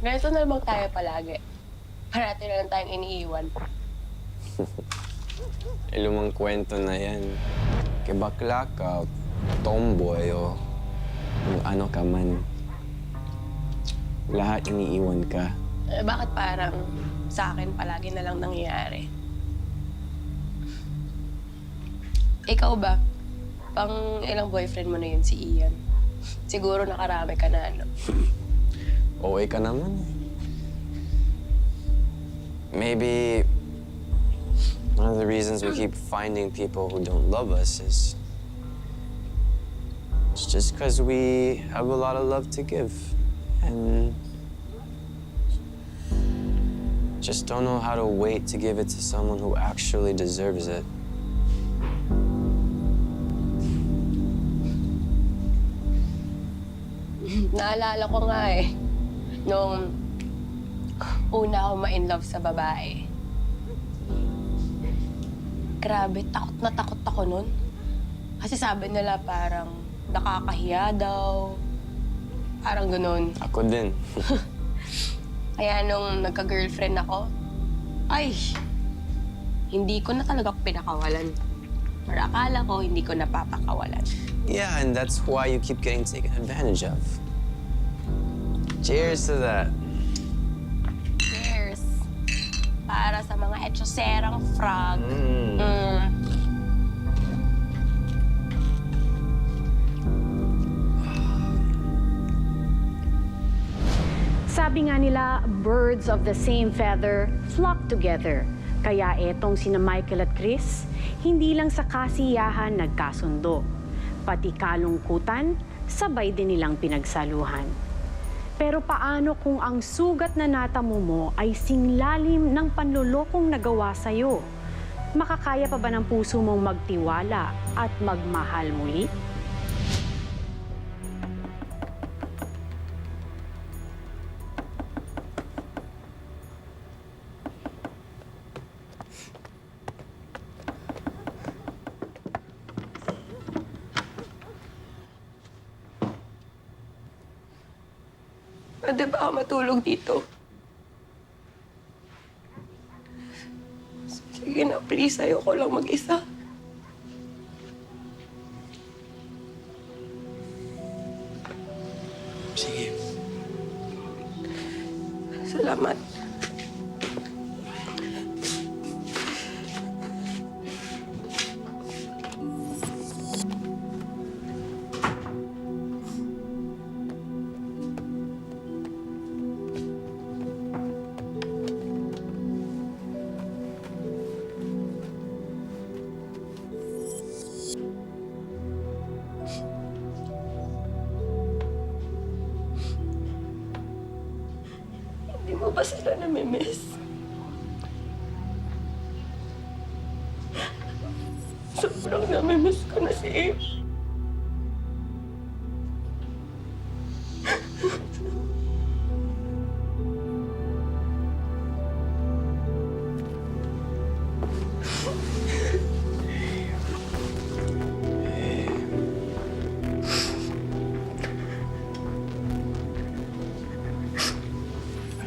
Ganito na naman tayo palagi. Parati na lang tayong iniiwan. Lumang kwento na yan. Kay bakla ka, tomboy o kung ano ka man. Lahat iniiwan ka. Bakit parang sa akin palagi na lang nangyayari? Ikaw ba? Pang ilang boyfriend mo na yun si Ian? Siguro nakarami ka na, ano? OA ka naman. Maybe one of the reasons we keep finding people who don't love us is it's just because we have a lot of love to give and just don't know how to wait to give it to someone who actually deserves it. Naalala ko nga eh, nung una ako ma-inlove sa babae. Grabe, takot na takot ako nun. Kasi sabi nila parang nakakahiya daw. Parang ganun. Ako din. Kaya nung nagka-girlfriend ako, ay, hindi ko na talaga pinakawalan. Or akala ko hindi ko napapakawalan. Yeah, and that's why you keep getting taken advantage of. Cheers to that. Cheers. Para sa mga etchoserang frog. Sabi nga nila, birds of the same feather flock together. Kaya etong sina Michael at Chris, hindi lang sa kasiyahan nagkasundo. Pati kalungkutan, sabay din nilang pinagsaluhan. Pero paano kung ang sugat na natamo mo ay singlalim ng panlolokong nagawa sa'yo? Makakaya pa ba ng puso mong magtiwala at magmahal muli? Pwede ba ako matulog dito? Sige na, please. Ayoko lang mag-isa. Sige. Salamat. Hindi mo ba sila namimiss? Sobrang namimiss ko na si Eve.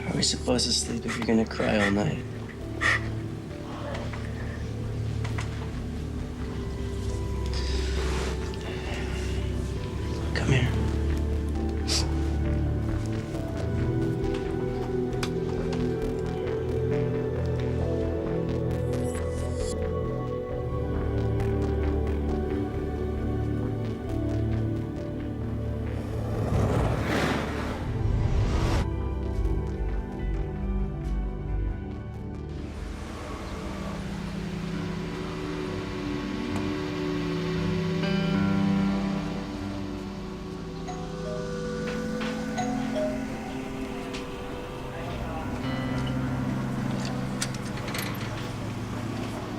How are we supposed to sleep if you're gonna cry all night? Come here.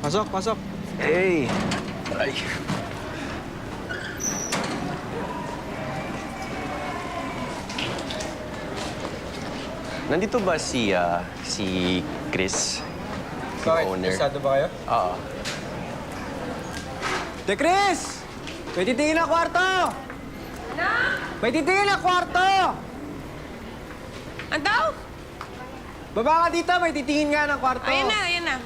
Pasok, pasok. Hey! Ay. Nandito ba si Chris? Bakit? Owner. Interesado ba kayo? Oo. De Chris! May titingin na kwarto! May titingin na kwarto! Andaw? Baba ka dito, may titingin nga ng kwarto. Ayan na, ayan na.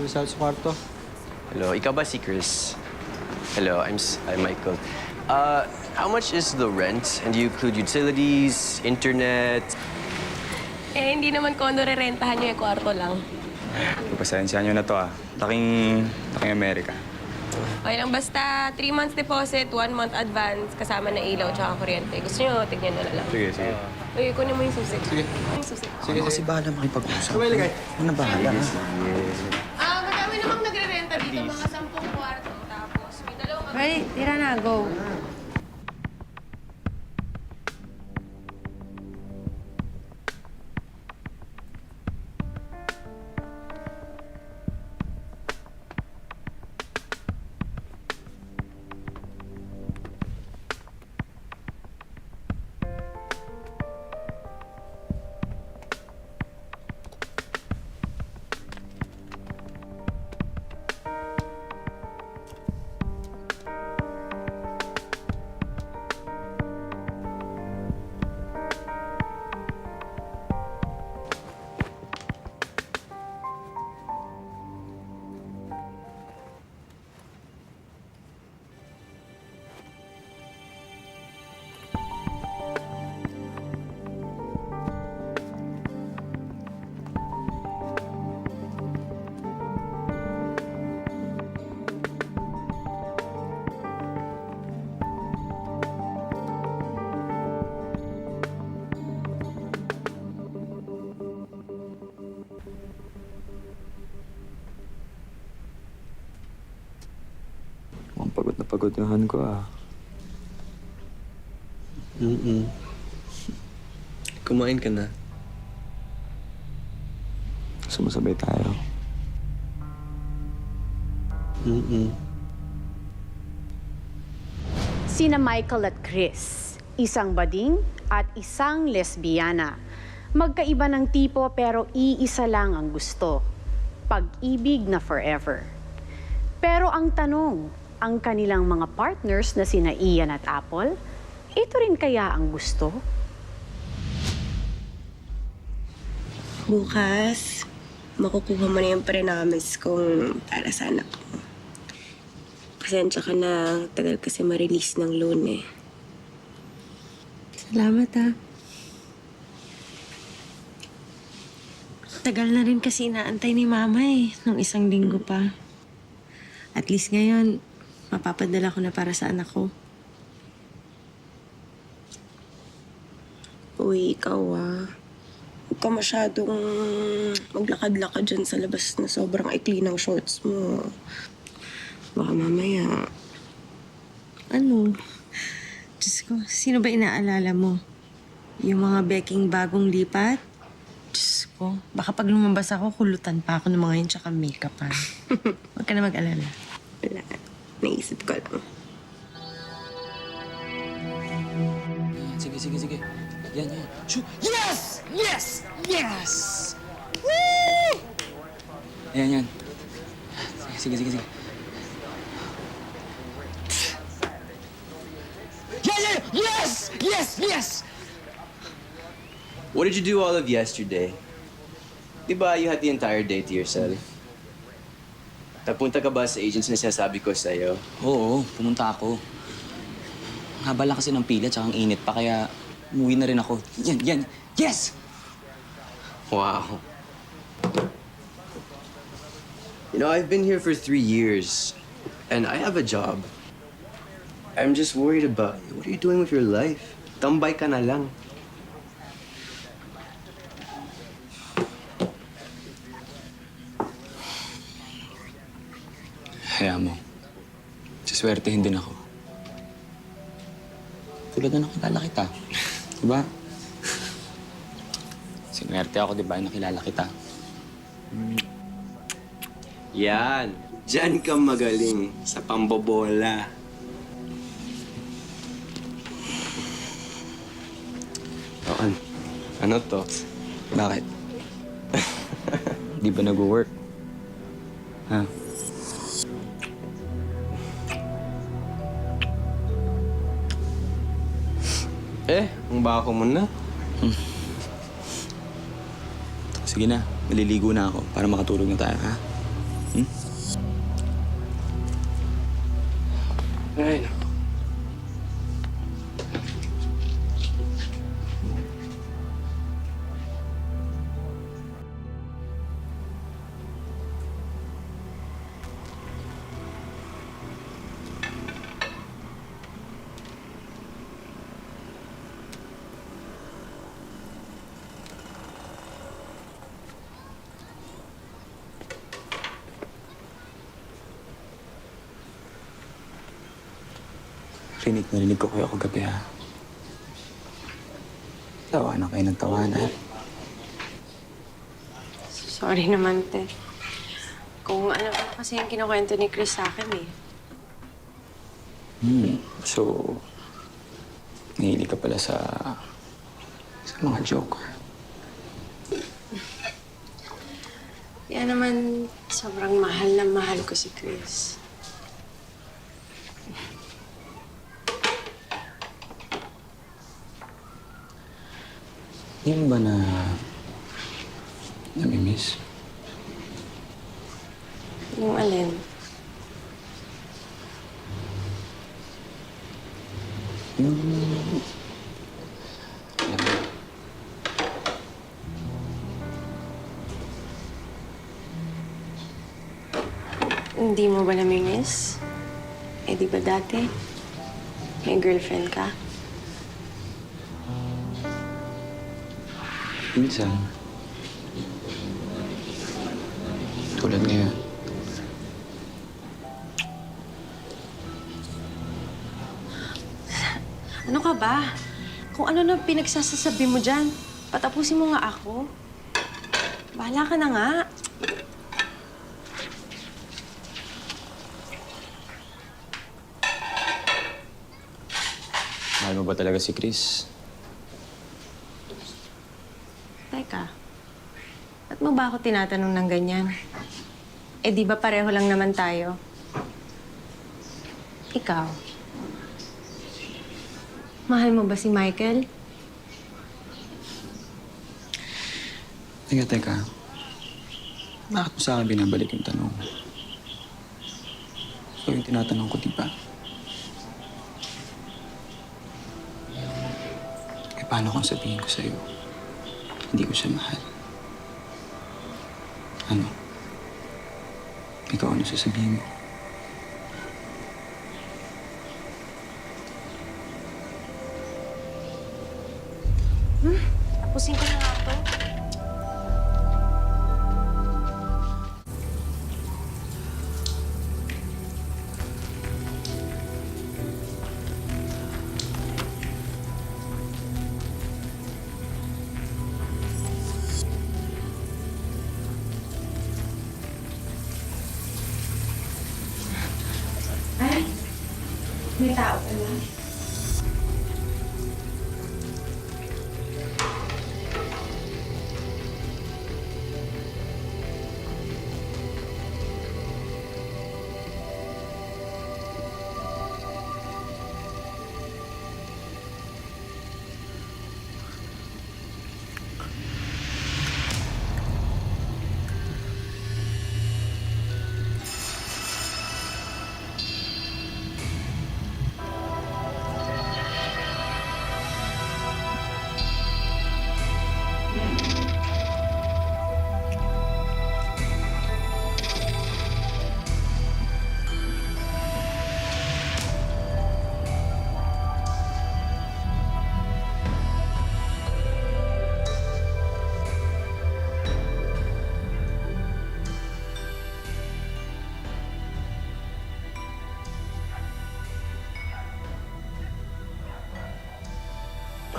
Sa kwarto. Hello, ikaw ba si Chris? Hello, I'm Michael. How much is the rent? And do you include utilities, internet? Eh, hindi naman kondo rerentahan nyo yung kwarto lang. Pasensya nyo na to Taking Amerika. Okay lang, basta 3 months deposit, 1 month advance, kasama na ilaw tsaka kuryente. Gusto nyo, tignan nyo na lang. Sige, sige. Uy, kunin mo yung susi. Sige. Yung susi. Sige, kasi bahala makipag-usap. Kumay ligay. Ano na bahala, ha? Madami namang nagre-renta dito, mga 10 kwarto. Tapos, may dalawang kami. Ready? Tira na, go. Mukhang pagod na pagod yung han ko, Kumain ka na. Sumasabay tayo. Sina Michael at Chris, isang bading at isang lesbiana. Magkaiba ng tipo pero iisa lang ang gusto. Pag-ibig na forever. Pero ang tanong, ang kanilang mga partners na sina Ian at Apple, ito rin kaya ang gusto? Bukas, makukuha mo na yung prenamis kong para sa anak ko. Pasensya ka na, tagal kasi ma-release ng loan eh. Salamat, ha. Tagal na rin kasi inaantay ni Mama nung 1 linggo pa. At least ngayon, mapapadala ko na para sa anak ko. Uy, ikaw huwag ka masyadong maglakad-lakad dyan sa labas na sobrang ikli ng shorts mo. Baka mamaya. Ano? Diyos ko, sino ba inaalala mo? Yung mga beking bagong lipat? Diyos ko, baka pag lumabas ako, kulutan pa ako ng mga yun tsaka make-upan. Huwag ka na mag-alala. Wala. Naisip ko lang. Sige. Yan. Shoot! Yes! Woo! Yan. Sige. Yeah! Yes! What did you do all of yesterday? Diba you had the entire day to yourself? Nagpunta ka ba sa agents na sinasabi ko sa'yo? Oo, pumunta ako. Habala kasi ng pila tsaka ang init pa kaya umuwi na rin ako. Yan. Yes! Wow. You know, I've been here for 3 years, and I have a job. I'm just worried about you. What are you doing with your life? Tambay ka na lang. Hayaan mo. Siswertehin din ako. Tulad na nakilala kita. Diba? Sinwerte ako, diba? Nakilala kita. Yan. Diyan ka magaling sa pambobola. Ano to? Bakit? Di ba nag-work? Ha? Ang bako mo na. Sige na, maliligo na ako para makatulog na tayo, ha? Ay, naku. Narinig ko kayo kagabi, ha? Tawa na kayo ng tawanan. Sorry naman, te. Kung ano pa kasi yung kinukwento ni Chris sa akin, eh. So, nahilig ka pala sa mga joke. Kaya naman, sobrang mahal na mahal ko si Chris. Hindi mo ba namimiss? Yung alin? Yung... Alam mo, Hindi mo ba namimiss? Eh, di ba dati? May girlfriend ka? minsan, tulad ngayon, Ano ka ba? Kung ano na pinagsasasabi mo dyan, patapusin mo nga ako. Bahala ka na nga. mahal mo ba talaga si Chris? Teka, ba't mo ba ako tinatanong ng ganyan? Eh, di ba pareho lang naman tayo? Ikaw, mahal mo ba si Michael? Teka. Bakit mo sa akin binabalik yung tanong? Ikaw yung tinatanong ko, di ba? Eh, paano kung sabihin ko sa'yo? Hindi ko siya mahal. Ano? Ikaw ano sasabihin mo? Tapusin ko na nga to. Ay, may tao pala.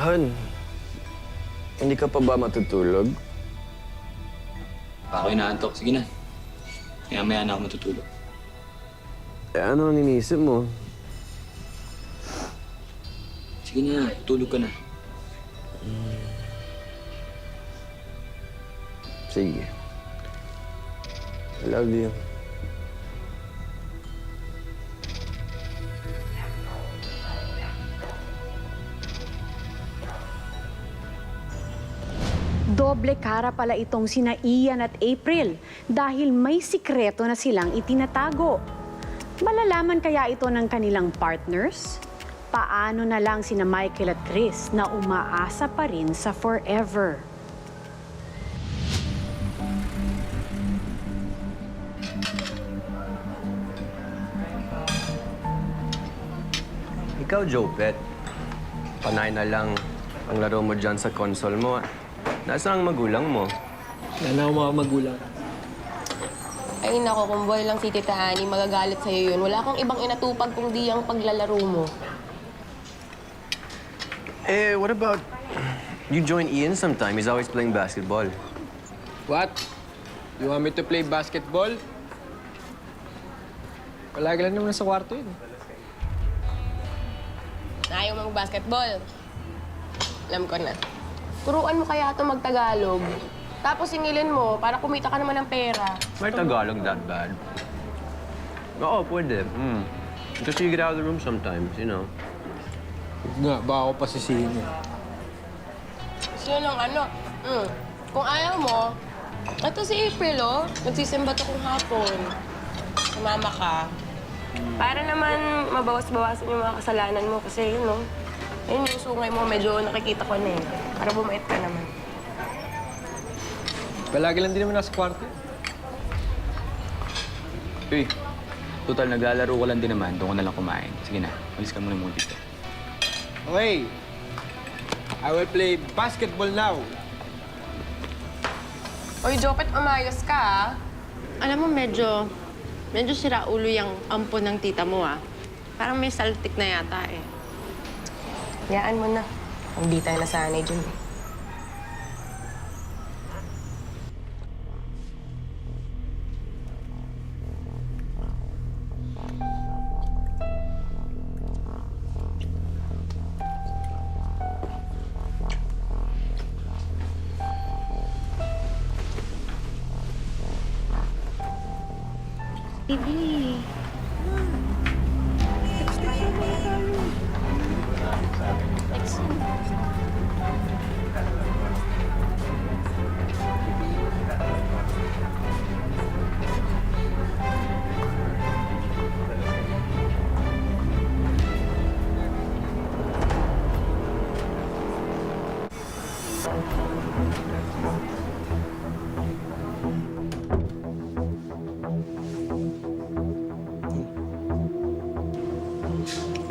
Han, hindi ka pa ba matutulog? Ako inaantok. Sige na. Maya-maya na ako matutulog. Eh, ano ang iniisip mo? Sige na, tulog ka na. Sige. I love you. Doble cara pala itong sina Ian at April dahil may sikreto na silang itinatago. Malalaman kaya ito ng kanilang partners? Paano na lang sina Michael at Chris na umaasa pa rin sa forever? Ikaw, Jopet. Panay na lang ang laro mo dyan sa console mo. Nasaan ang magulang mo? Wala na akong mga magulang. Ay nako, kung boy lang si Tita Annie, magagalit sa'yo yun. Wala akong ibang inatupag kundi ang paglalaro mo. Eh, what about you join Ian sometime? He's always playing basketball. What? You want me to play basketball? Palagi lang naman sa kwarto yun. Ayaw mo mag-basketball. Alam ko na. Turuan mo kaya ito mag-Tagalog. Tapos singilin mo para kumita ka naman ng pera. My Tagalog that bad. Oo, pwede. Just you get out of the room sometimes, you know. Nga, baka ako pasisihin yun. So lang ano, kung ayaw mo, ito si April, oh. Nagsisimba to kung hapon. Sumama ka. Para naman mabawas-bawasan yung mga kasalanan mo kasi yun, no? Ayun yung sungay mo, medyo nakikita ko na eh. Para bumait ka naman. Palagi lang din naman nasa kwarto yun. Uy, total naglalaro ka lang din naman. Doon ko na lang kumain. Sige na, alis ka muna muna dito. Okay. I will play basketball now. Oy, Jopet, umayos ka, ah. Alam mo, medyo sira ulo yung ampon ng tita mo, ah. Parang may saltik na yata, eh. Hayaan mo na. Hindi tayo nasanay dyan.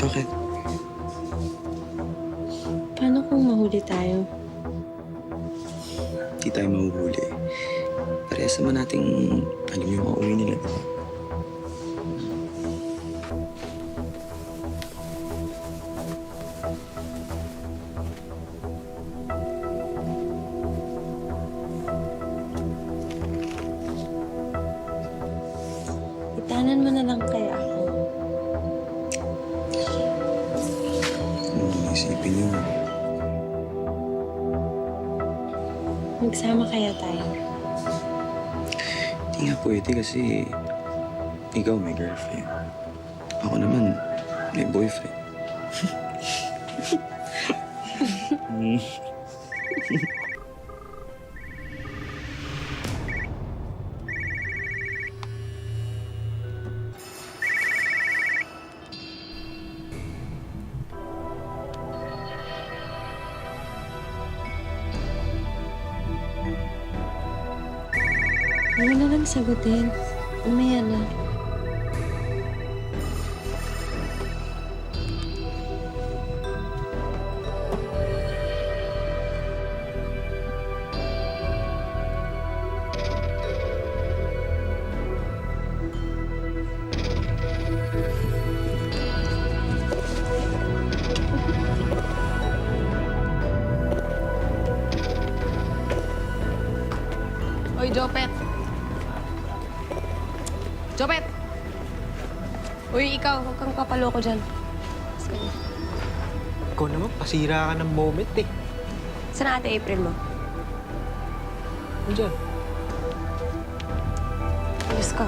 Bakit? Paano kung mahuli tayo? Di tayo mahuhuli. Parehas naman nating alam yung mga uwi nila. Itanan mo na lang kaya ako. Isipin niyo. Magsama kaya tayo. Hindi nga pwede kasi ikaw may girlfriend. Ako naman may boyfriend. Huwag na lang sagutin. Umaya na. Oy, Jopet. Jopet! Uy, ikaw, huwag kang papaloko dyan. Ikaw naman, pasira ka ng moment eh. Saan ate April mo? Diyan. Ayos ka.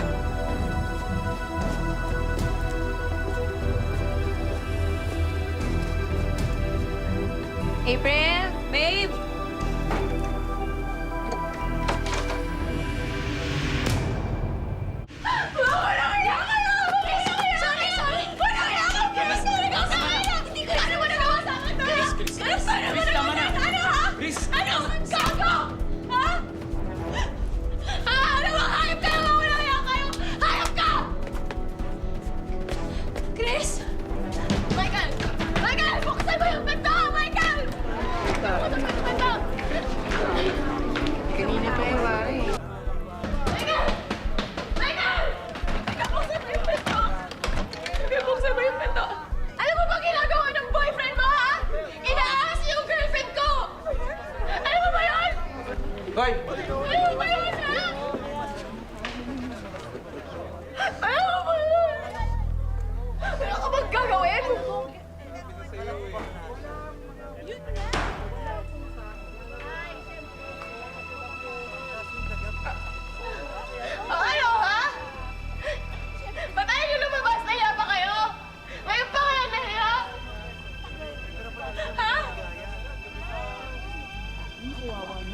April? Babe? Chris! Michael! Michael! Buksan mo yung pinto! Michael! Buksan mo yung pinto! Kanina pa yung wari. Michael! Michael! Michael, buksan mo yung pinto! Michael, buksan mo yung pinto! Alam mo ba ginagawa ng boyfriend mo, ha? Inaahas niya yung girlfriend ko! Alam mo ba yun? Hoy! Alam mo ba yun, ha? Alam mo ba yun? Ano ka bang gagawin? Ano, ha? Ba't ayaw niyo lumabas? Nahiya pa kayo? Ngayon pa kaya nahiya? Ha? Umawakan.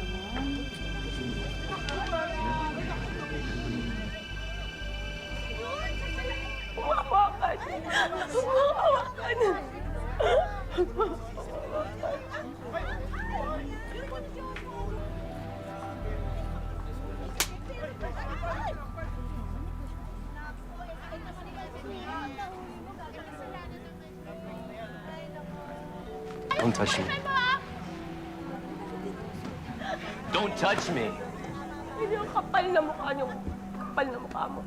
Umawakan. Don't touch me. Don't touch me! Hindi yung kapal na mukha niyo. Kapal na mukha mo.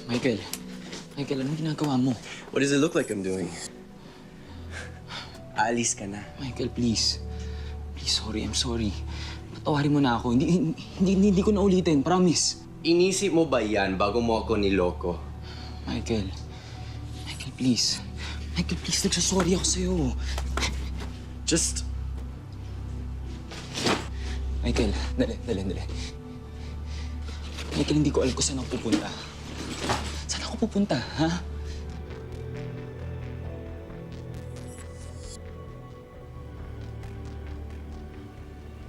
Michael. Michael, anong ginagawa mo? What does it look like I'm doing? Aalis ka na. Michael, please. Please, sorry. I'm sorry. Patawarin mo na ako. Hindi ko na ulitin. Promise. Inisip mo ba yan bago mo ako niloko? Michael. Michael, please. Michael, please. Nagsasorry ako sa'yo. Just... Michael, dali. Michael, hindi ko alam kung saan ako pupunta. Saan ako pupunta, ha?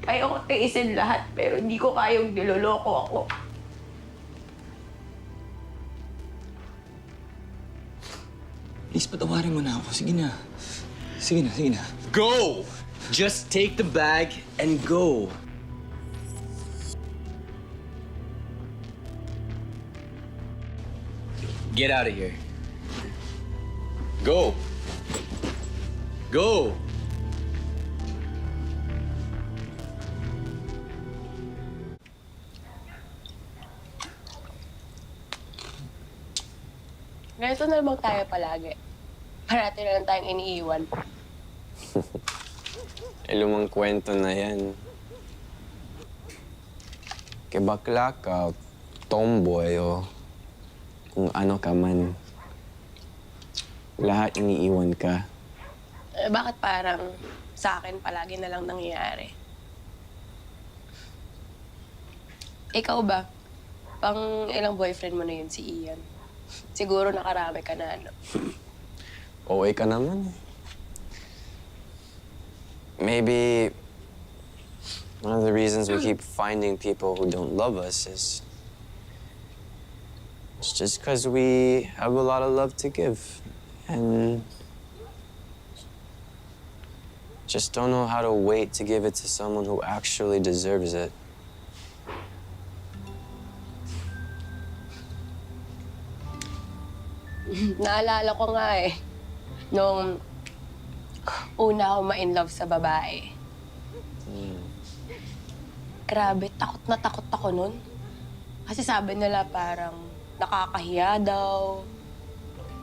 Kaya ko tiisin lahat, pero hindi ko kayang niloloko ako. Please, patawarin mo na ako. Sige na. Sige na. Go! Just take the bag and go. Get out of here. Go. Go. Ganito na naman tayo palagi. Parati na lang tayong iniiwan. Lumang kwento na yan. Kay bakla ka, tomboy o kung ano ka man. Lahat iniiwan ka. Eh, bakit parang sa akin palagi na lang nangyayari? Ikaw ba? Pang ilang boyfriend mo na yun si Ian? Siguro nakarami ka na, ano? OA ka naman. Maybe one of the reasons we keep finding people who don't love us is it's just because we have a lot of love to give and just don't know how to wait to give it to someone who actually deserves it. Naalala ko nga eh, nung una ako ma-inlove sa babae. Grabe, takot na takot ako nun. Kasi sabi nila parang nakakahiya daw.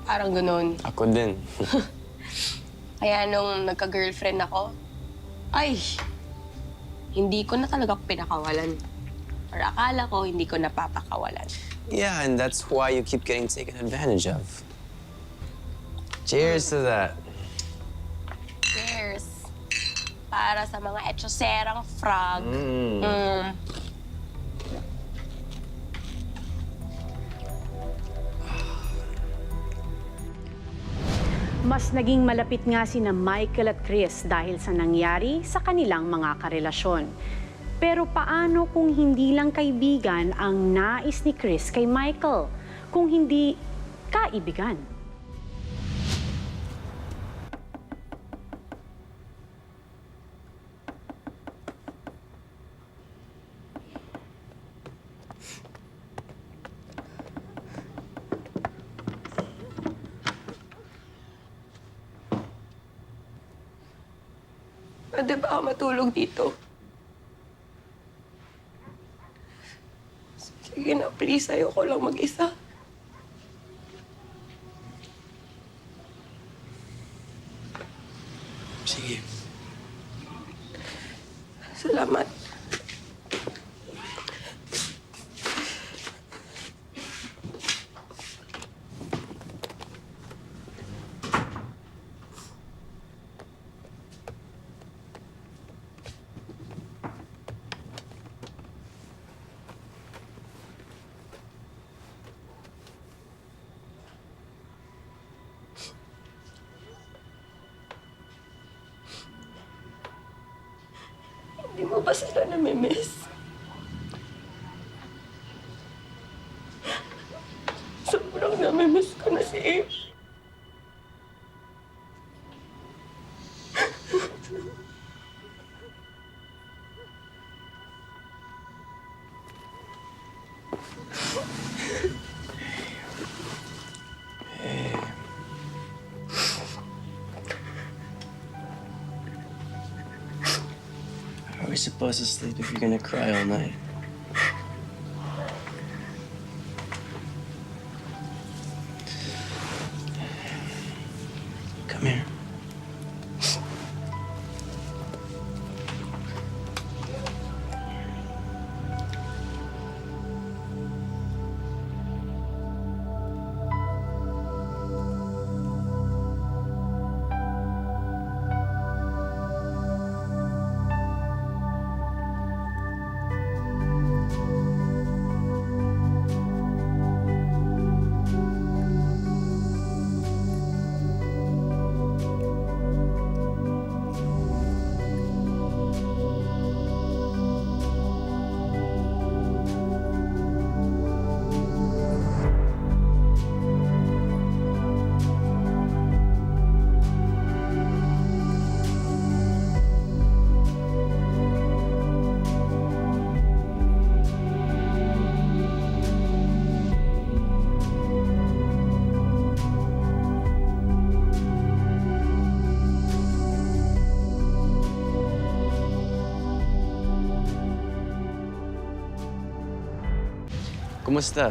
Parang ganun. Ako din. Kaya nung nagka-girlfriend ako, ay, hindi ko na talaga pinakawalan. Or akala ko hindi ko napapakawalan. Yeah, and that's why you keep getting taken advantage of. Cheers to that. Cheers! Para sa mga etchoserang frog. Mas naging malapit nga sina Michael at Chris dahil sa nangyari sa kanilang mga karelasyon. Pero paano kung hindi lang kaibigan ang nais ni Chris kay Michael? Kung hindi kaibigan? Pwede ba ako matulog dito? Sige na, please. Ayoko lang mag-isa. Sige. Salamat. Hindi mo ba sila namimiss? Sobrang namimiss ko na si Abe. How are we supposed to sleep if you're gonna cry all night? Come here. Kumusta?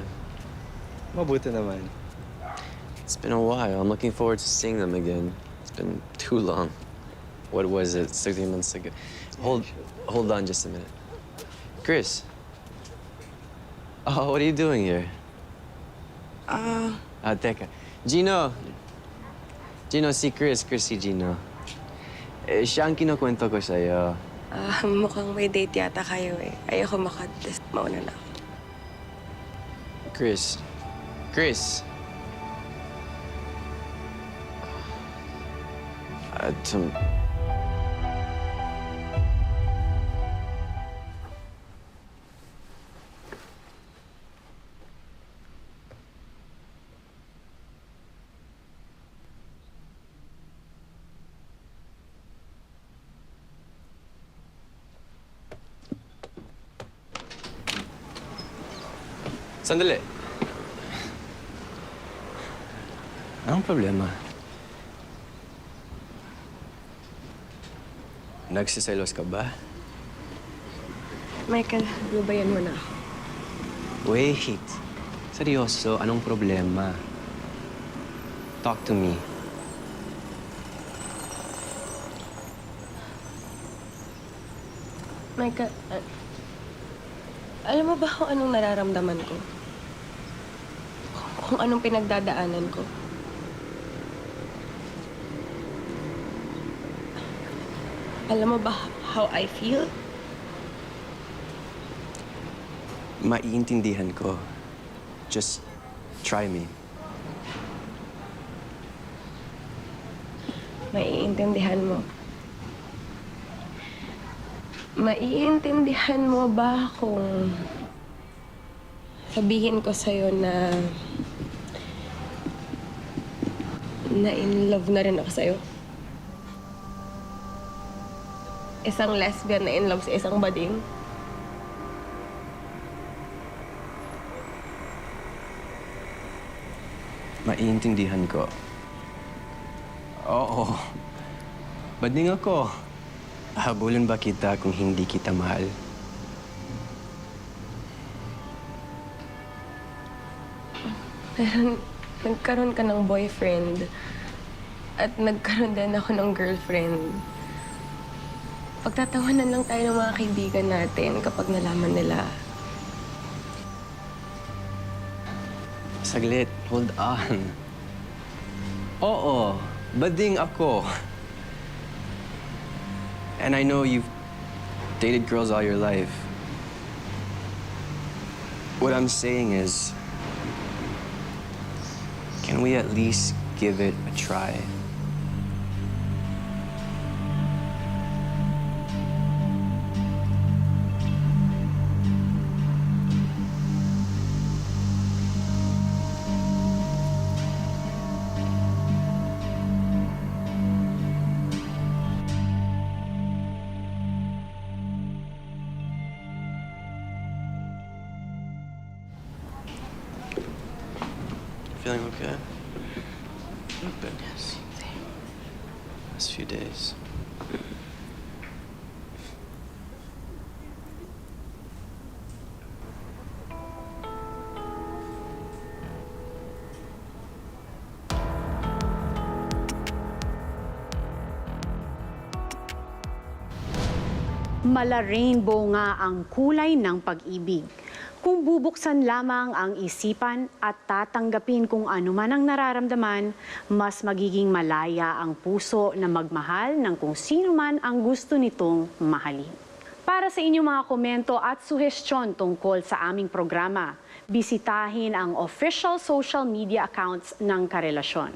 Mabuti naman. It's been a while. I'm looking forward to seeing them again. It's been too long. What was it, 16 months ago? Hold on just a minute. Chris. Oh, what are you doing here? Teka. Gino! Gino, si Chris. Chris, si Gino. Siya ang kinukwento ko sa'yo. Mukhang may date yata kayo eh. Ayoko makadis. Mauna na ako. Chris. Chris. Sandali. Anong problema? Nagsiselos ka ba? Michael, lubayan mo na ako. Wait. Seryoso, anong problema? Talk to me. Michael, alam mo ba kung anong nararamdaman ko? Kung anong pinagdadaanan ko? Alam mo ba how I feel? Maiintindihan ko. Just try me. Maiintindihan mo. Maiintindihan mo ba kung sabihin ko sa'yo na in love na rin ako sa'yo? Isang lesbian na in love sa isang bading? Maiintindihan ko. Oo. Bading ako. Habulin ba kita kung hindi kita mahal? Pero nagkaroon ka ng boyfriend at nagkaroon din ako ng girlfriend. Pagtatawanan lang tayo ng mga kaibigan natin kapag nalaman nila. Saglit, hold on. Oo, bading ako. And I know you've dated girls all your life. What I'm saying is, can we at least give it a try? Feeling okay? Not bad. Yes. Last few days. Mala-rainbow nga ang kulay ng pag-ibig. Kung bubuksan lamang ang isipan at tatanggapin kung ano man ang nararamdaman, mas magiging malaya ang puso na magmahal ng kung sino man ang gusto nitong mahalin. Para sa inyong mga komento at suhestyon tungkol sa aming programa, bisitahin ang official social media accounts ng Karelasyon.